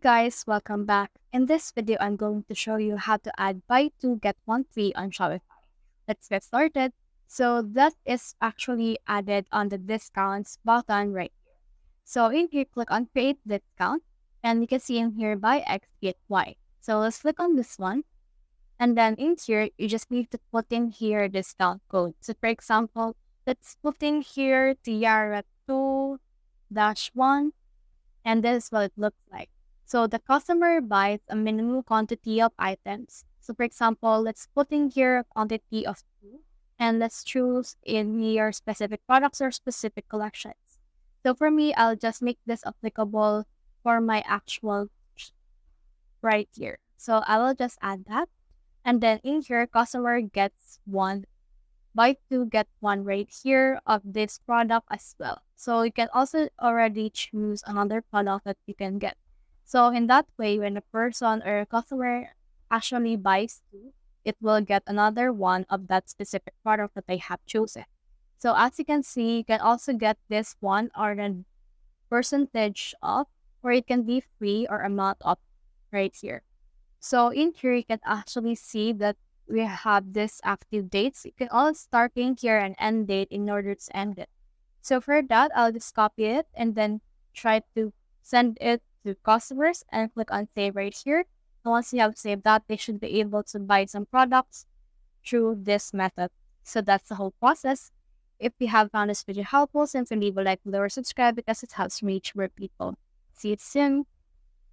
Guys, welcome back. In this video, I'm going to show you how to add buy two get one free on Shopify. Let's get started. So that is actually added on the discounts button right here. So in here, click on create discount and you can see in here buy X get Y. So let's click on this one. And then in here, you just need to put in here discount code. So for example, let's put in here Tiara 2-1 and this is what it looks like. So the customer buys a minimum quantity of items. So for example, let's put in here a quantity of 2 and let's choose in your specific products or specific collections. So for me, I'll just make this applicable for my actual right here. So I will just add that. And then in here, customer gets one buy two get one right here of this product as well. So you can also already choose another product that you can get. So in that way, when a person or a customer actually buys two, it will get another one of that specific product that they have chosen. So as you can see, you can also get this one or the percentage off, or it can be free or amount off right here. So in here, you can actually see that we have this active dates. You can all starting here and end date in order to end it. So for that, I'll just copy it and then try to send it to customers and click on save right here. And once you have saved that, they should be able to buy some products through this method. So that's the whole process. If you have found this video helpful, simply leave a like below or subscribe because it helps reach more people. See you soon.